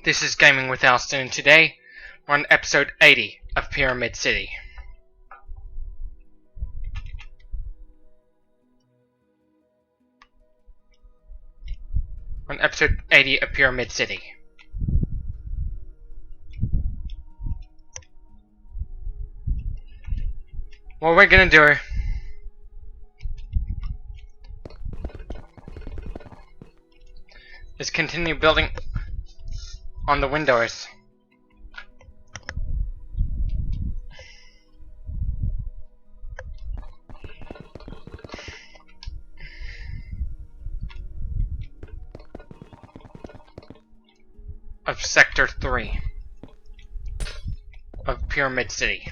This is Gaming with Alston, and today we're on episode 80 of Pyramid City. We're on episode 80 of Pyramid City. What we're gonna do is continue building on the windows. Of Sector 3 of Pyramid City.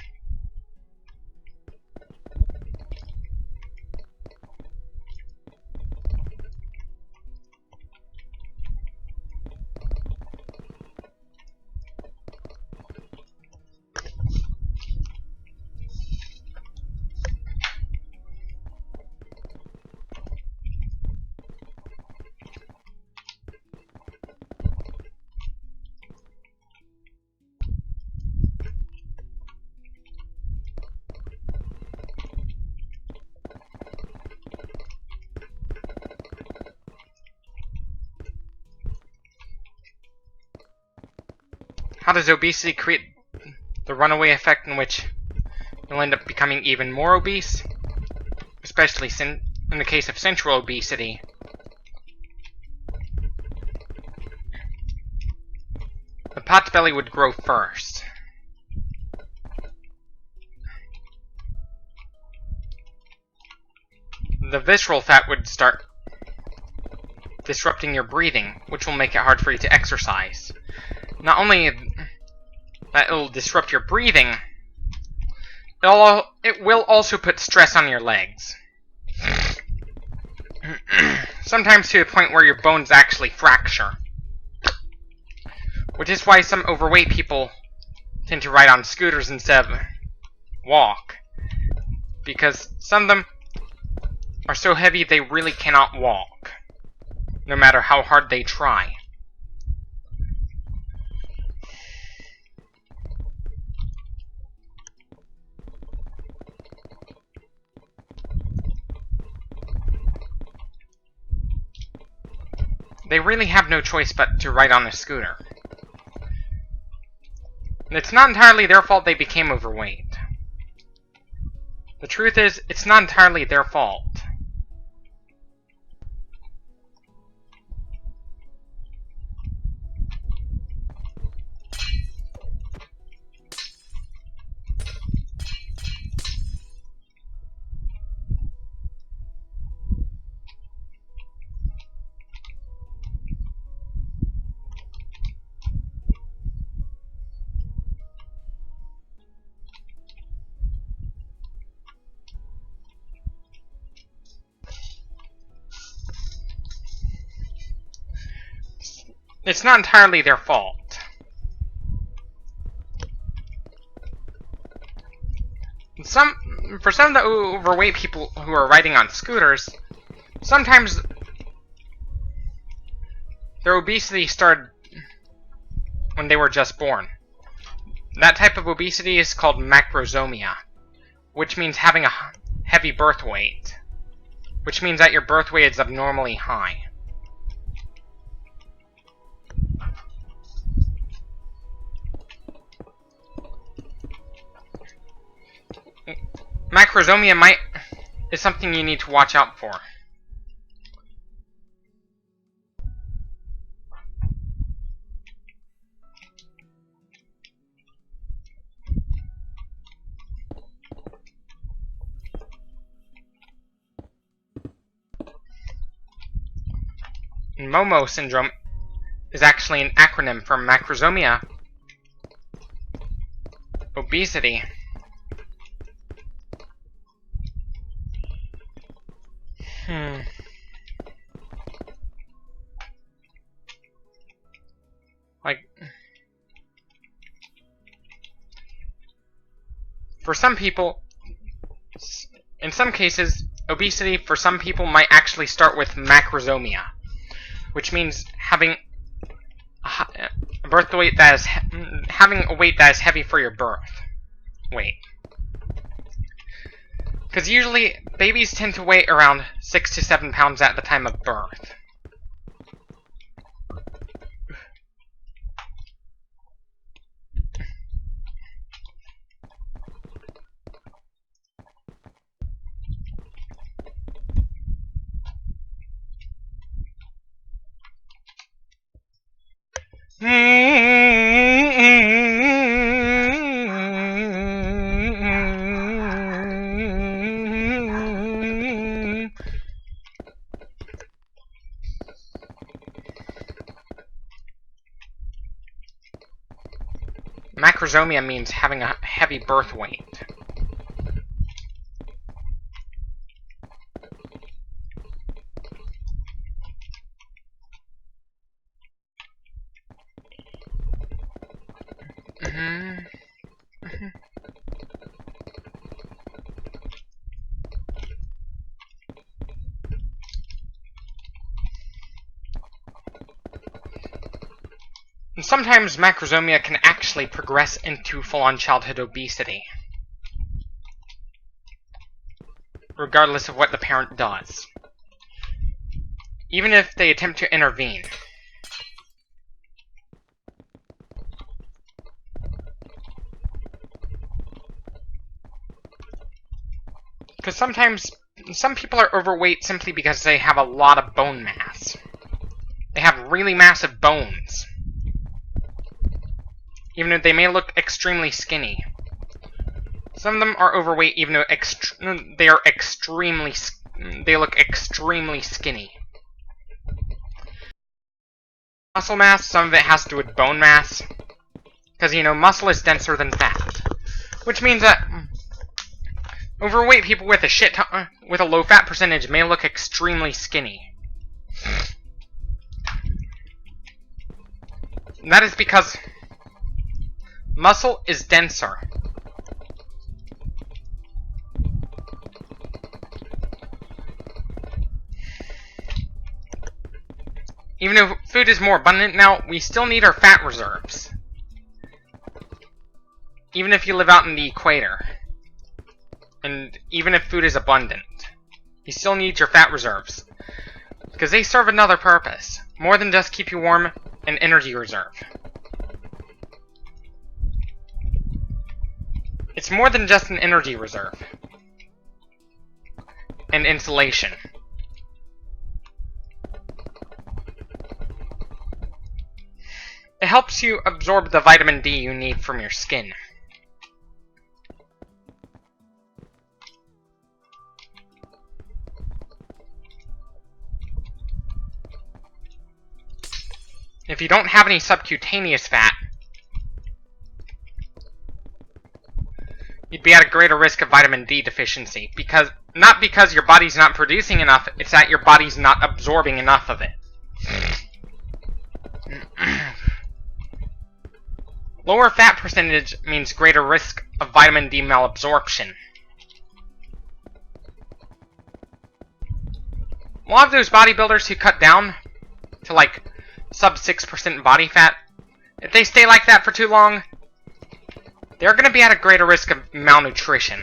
How does obesity create the runaway effect in which you'll end up becoming even more obese? Especially in the case of central obesity. The pot belly would grow first. The visceral fat would start disrupting your breathing, which will make it hard for you to exercise. Not only that it'll disrupt your breathing, it will also put stress on your legs. Sometimes to the point where your bones actually fracture. Which is why some overweight people tend to ride on scooters instead of walk. Because some of them are so heavy they really cannot walk, no matter how hard they try. They really have no choice but to ride on a scooter. And it's not entirely their fault they became overweight. The truth is, it's not entirely their fault. It's not entirely their fault. For some of the overweight people who are riding on scooters, sometimes their obesity started when they were just born. That type of obesity is called macrosomia, which means having a heavy birth weight, which means that your birth weight is abnormally high. Macrosomia is something you need to watch out for. Mobo syndrome is actually an acronym for macrosomia, obesity, for some people, in some cases, obesity for some people might actually start with macrosomia, which means having a having a weight that is heavy for your birth weight. Because usually babies tend to weigh around 6 to 7 pounds at the time of birth. Macrosomia means having a heavy birth weight. And sometimes macrosomia can actually progress into full-on childhood obesity, regardless of what the parent does, even if they attempt to intervene. Because sometimes some people are overweight simply because they have a lot of bone mass. They have really massive bones, even though they may look extremely skinny. Some of them are overweight even though they look extremely skinny. Muscle mass, some of it has to do with bone mass. Because, muscle is denser than fat. Which means that overweight people with a low fat percentage may look extremely skinny. And that is because muscle is denser. Even if food is more abundant now, we still need our fat reserves. Even if you live out in the equator. And even if food is abundant, you still need your fat reserves. Because they serve another purpose. More than just keep you warm, an energy reserve. It's more than just an energy reserve. And insulation. It helps you absorb the vitamin D you need from your skin. If you don't have any subcutaneous fat, you'd be at a greater risk of vitamin D deficiency. Not because your body's not producing enough, it's that your body's not absorbing enough of it. Lower fat percentage means greater risk of vitamin D malabsorption. A lot of those bodybuilders who cut down to like sub 6% body fat, if they stay like that for too long, they're going to be at a greater risk of malnutrition.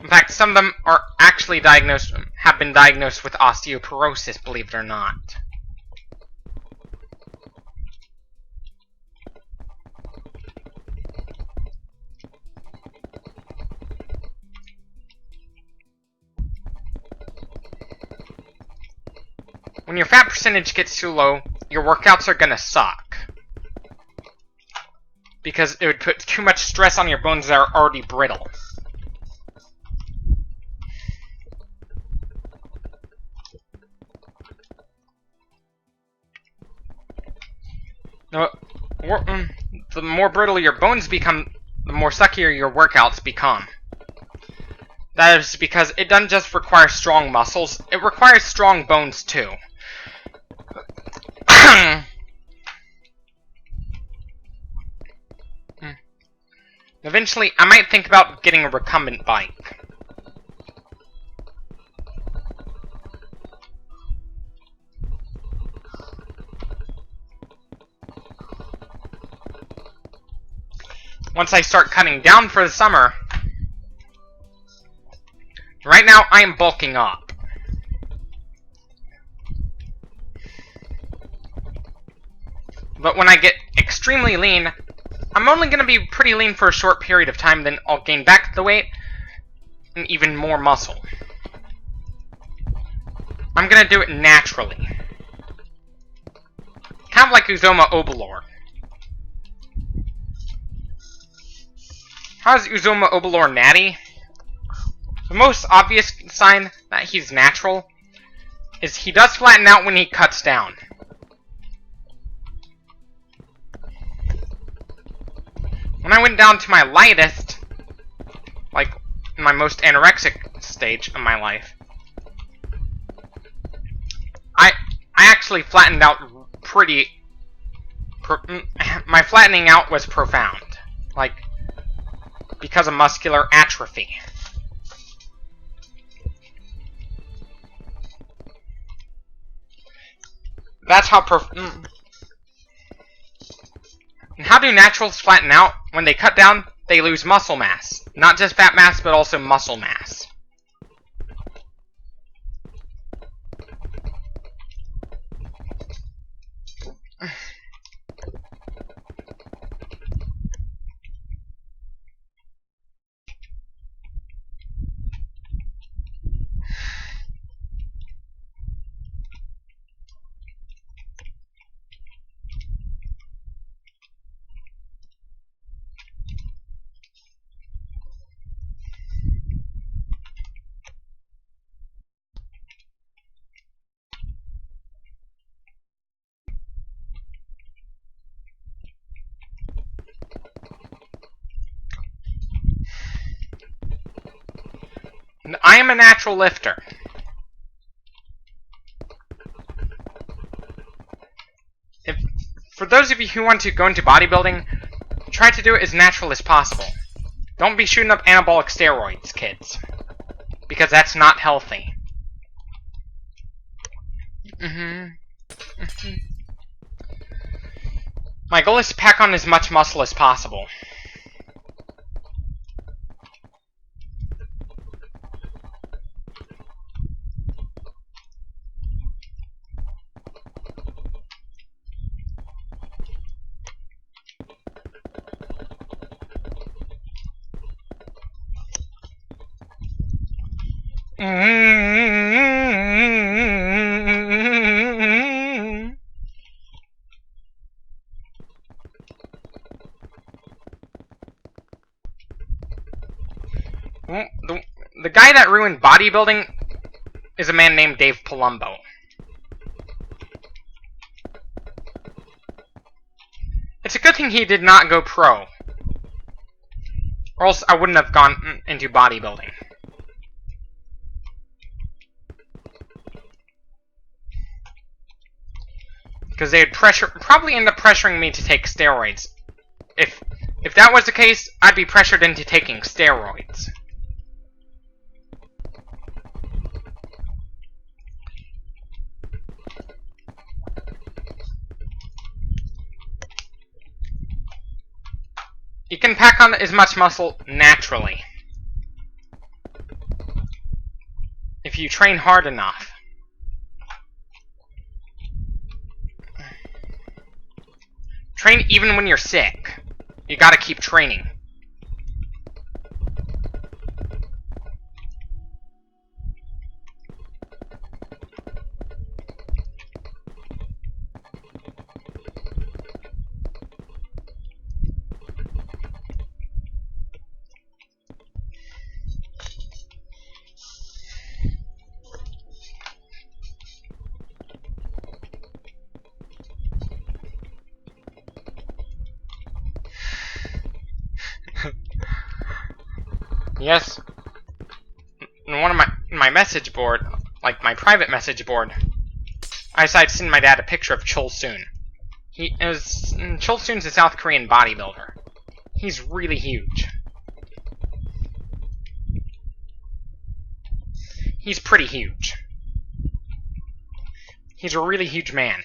In fact, some of them are actually have been diagnosed with osteoporosis, believe it or not. When your fat percentage gets too low, your workouts are gonna suck. Because it would put too much stress on your bones that are already brittle. Now, the more brittle your bones become, the more suckier your workouts become. That is because it doesn't just require strong muscles, it requires strong bones too. Eventually, I might think about getting a recumbent bike. once I start cutting down for the summer. Right now, I am bulking up. But when I get extremely lean, I'm only going to be pretty lean for a short period of time, then I'll gain back the weight and even more muscle. I'm going to do it naturally. Kind of like Uzoma Obalor. How is Uzoma Obalor natty? The most obvious sign that he's natural is he does flatten out when he cuts down. When I went down to my lightest, like my most anorexic stage of my life, I actually flattened out pretty... my flattening out was profound. Like, because of muscular atrophy. That's how how do naturals flatten out? When they cut down, they lose muscle mass. Not just fat mass, but also muscle mass. I am a natural lifter. For those of you who want to go into bodybuilding, try to do it as natural as possible. Don't be shooting up anabolic steroids, kids. Because that's not healthy. My goal is to pack on as much muscle as possible. The guy that ruined bodybuilding is a man named Dave Palumbo. It's a good thing he did not go pro, or else I wouldn't have gone into bodybuilding. Because they'd probably end up pressuring me to take steroids. If that was the case, I'd be pressured into taking steroids. You can pack on as much muscle naturally. If you train hard enough. Train even when you're sick. You gotta keep training. Yes. In one of my message board, like my private message board, I decided to send my dad a picture of Chol Soon. Chol Soon's a South Korean bodybuilder. He's really huge. He's pretty huge. He's a really huge man.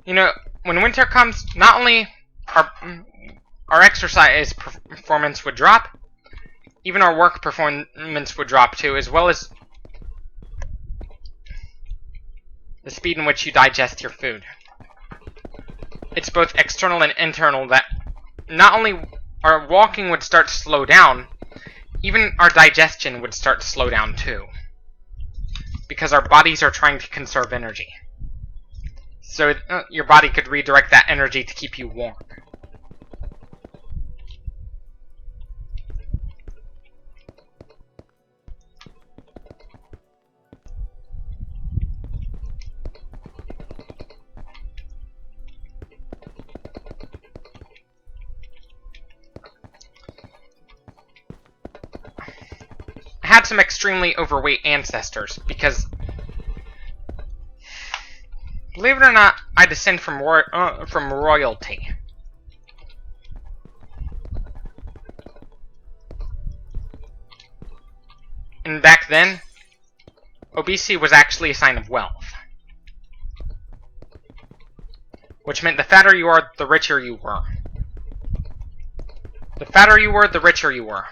You know, when winter comes, not only our exercise performance would drop, even our work performance would drop too, as well as the speed in which you digest your food. It's both external and internal that not only our walking would start to slow down, even our digestion would start to slow down too. Because our bodies are trying to conserve energy. So your body could redirect that energy to keep you warm. I had some extremely overweight ancestors because, believe it or not, I descend from royalty. And back then, obesity was actually a sign of wealth. Which meant the fatter you are, the richer you were. The fatter you were, the richer you were.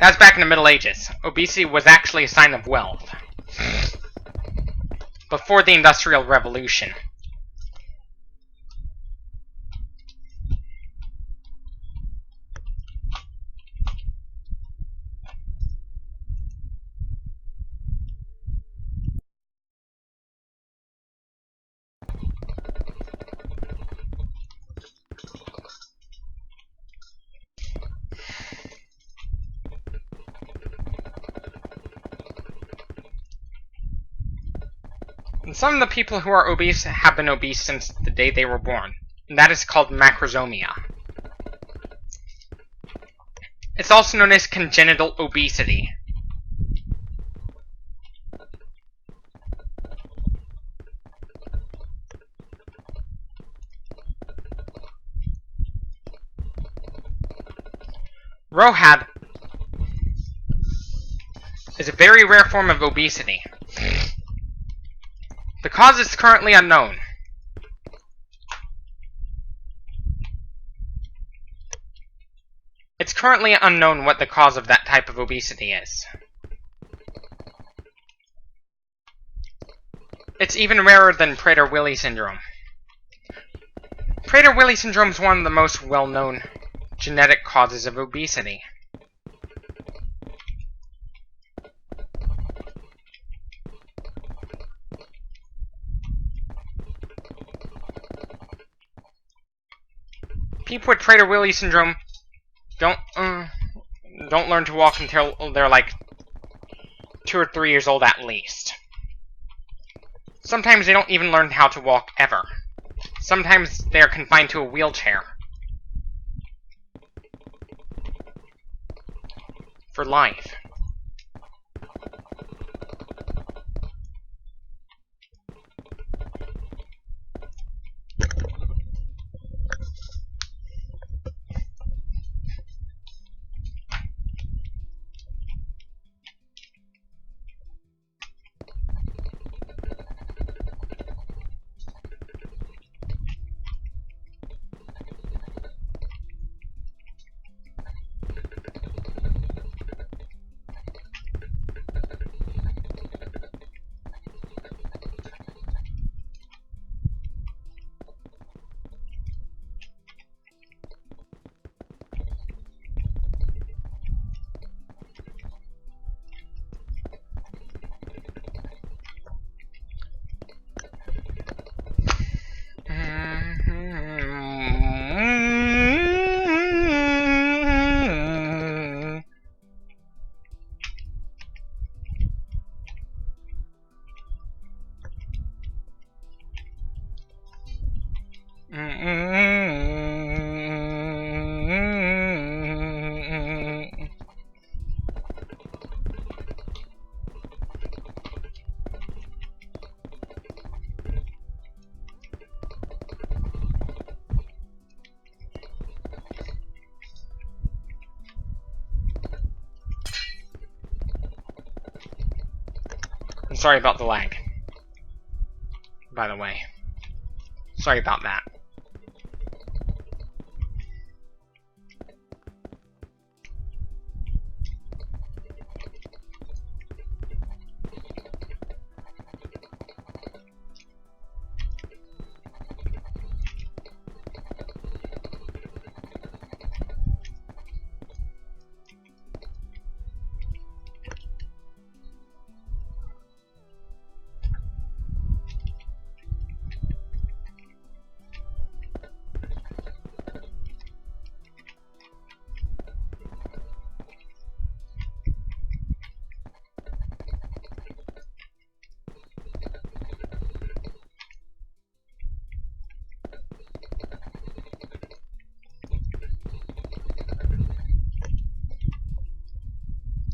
That was back in the Middle Ages. Obesity was actually a sign of wealth. Before the Industrial Revolution. And some of the people who are obese have been obese since the day they were born. And that is called macrosomia. It's also known as congenital obesity. ROHAB is a very rare form of obesity. The cause is currently unknown. It's currently unknown what the cause of that type of obesity is. It's even rarer than Prader-Willi syndrome. Prader-Willi syndrome is one of the most well-known genetic causes of obesity. People with Prader-Willi syndrome don't learn to walk until they're like 2 or 3 years old at least. Sometimes they don't even learn how to walk ever. Sometimes they are confined to a wheelchair for life. I'm sorry about the lag, by the way. Sorry about that.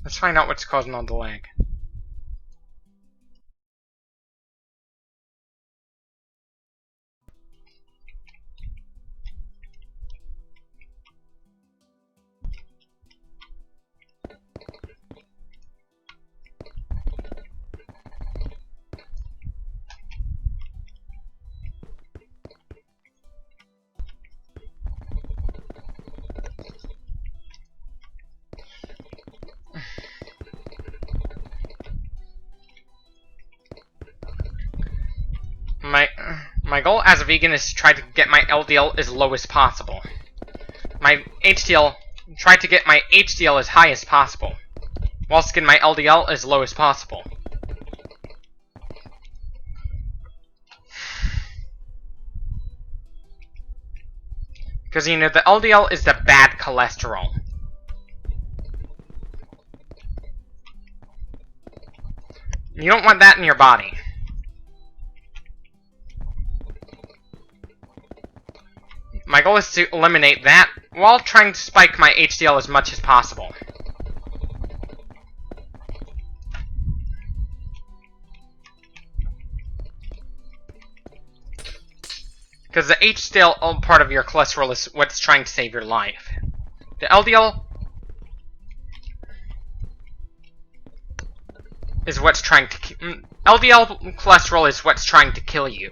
Let's find out what's causing all the lag. My goal as a vegan is to try to get my LDL as low as possible. Try to get my HDL as high as possible, whilst getting my LDL as low as possible. Because, you know, the LDL is the bad cholesterol. You don't want that in your body. My goal is to eliminate that while trying to spike my HDL as much as possible. Because the HDL part of your cholesterol is what's trying to save your life. The LDL is what's trying to LDL cholesterol is what's trying to kill you.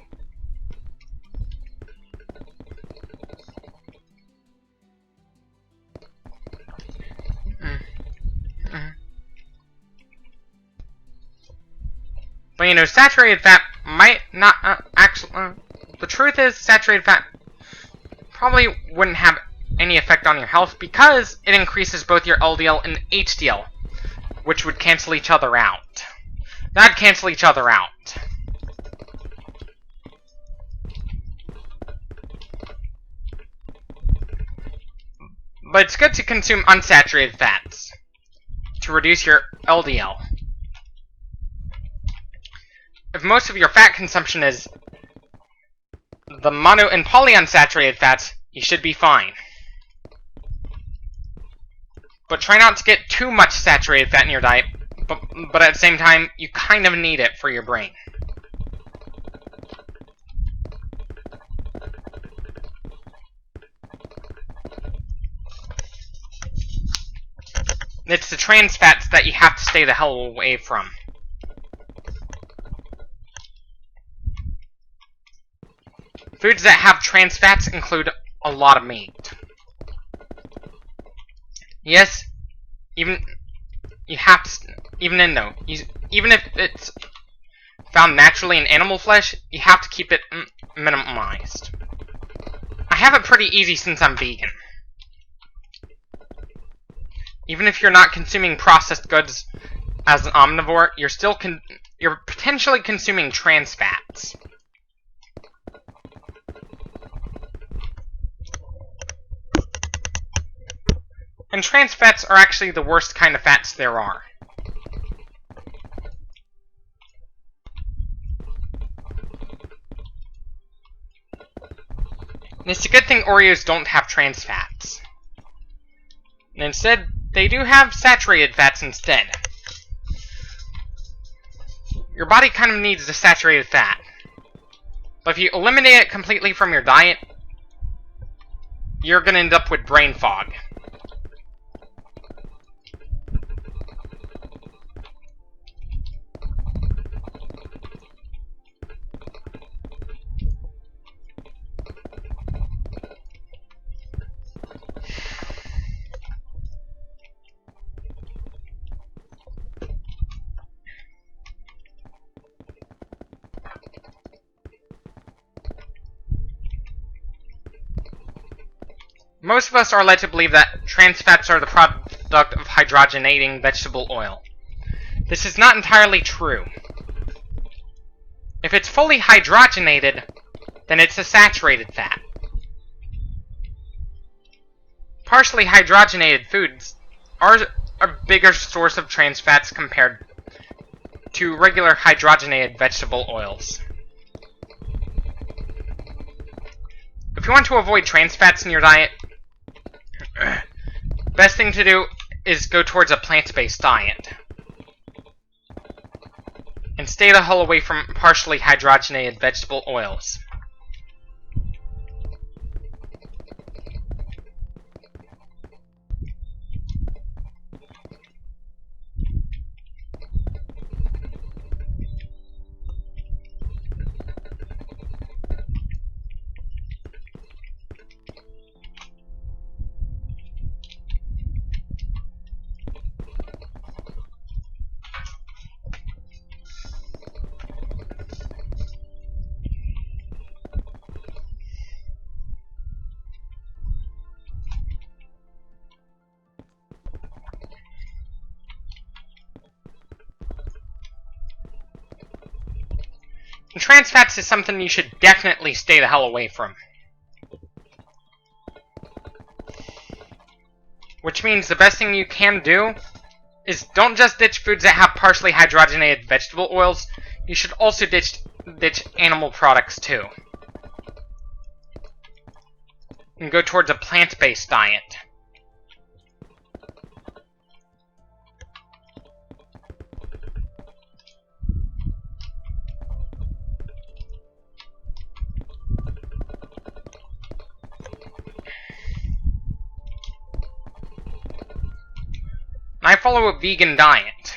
But, you know, saturated fat might not actually... the truth is, saturated fat probably wouldn't have any effect on your health because it increases both your LDL and HDL, which would cancel each other out. That'd cancel each other out. But it's good to consume unsaturated fats to reduce your LDL. If most of your fat consumption is the mono and polyunsaturated fats, you should be fine. But try not to get too much saturated fat in your diet, but at the same time, you kind of need it for your brain. It's the trans fats that you have to stay the hell away from. Foods that have trans fats include a lot of meat. Yes, even if it's found naturally in animal flesh, you have to keep it minimized. I have it pretty easy since I'm vegan. Even if you're not consuming processed goods as an omnivore, you're potentially consuming trans fats. And trans fats are actually the worst kind of fats there are. And it's a good thing Oreos don't have trans fats. And instead, they do have saturated fats instead. Your body kind of needs the saturated fat. But if you eliminate it completely from your diet, you're going to end up with brain fog. Most of us are led to believe that trans fats are the product of hydrogenating vegetable oil. This is not entirely true. If it's fully hydrogenated, then it's a saturated fat. Partially hydrogenated foods are a bigger source of trans fats compared to regular hydrogenated vegetable oils. If you want to avoid trans fats in your diet, best thing to do is go towards a plant-based diet. And stay the hell away from partially hydrogenated vegetable oils. And trans fats is something you should definitely stay the hell away from. Which means the best thing you can do is don't just ditch foods that have partially hydrogenated vegetable oils, you should also ditch animal products too. And go towards a plant-based diet. I follow a vegan diet.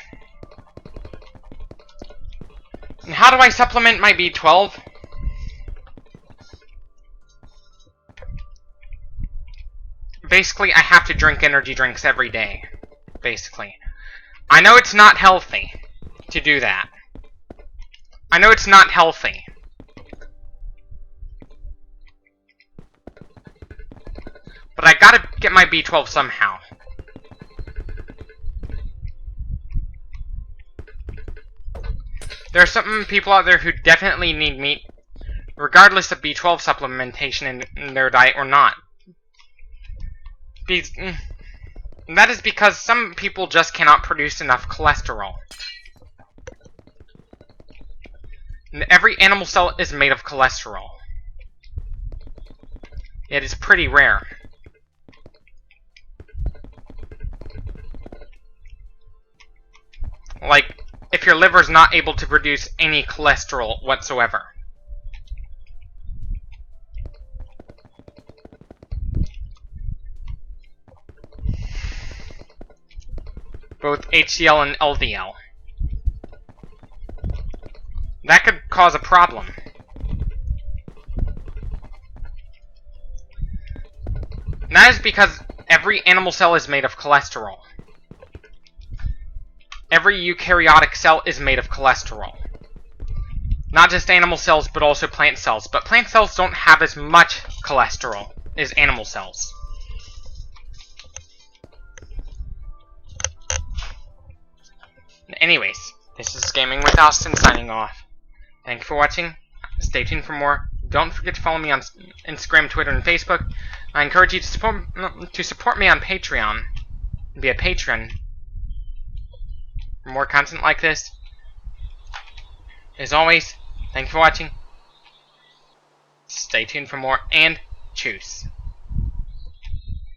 And how do I supplement my B12? Basically, I have to drink energy drinks every day. Basically. I know it's not healthy to do that. I know it's not healthy. But I gotta get my B12 somehow. There are some people out there who definitely need meat, regardless of B12 supplementation in their diet or not. That is because some people just cannot produce enough cholesterol. And every animal cell is made of cholesterol. It is pretty rare. Like, if your liver's not able to produce any cholesterol whatsoever. Both HDL and LDL. That could cause a problem. And that is because every animal cell is made of cholesterol. Every eukaryotic cell is made of cholesterol. Not just animal cells, but also plant cells. But plant cells don't have as much cholesterol as animal cells. Anyways, this is Gaming with Austin signing off. Thank you for watching. Stay tuned for more. Don't forget to follow me on Instagram, Twitter, and Facebook. I encourage you to support me on Patreon. Be a patron. For more content like this. As always, thank you for watching. Stay tuned for more, and Choose.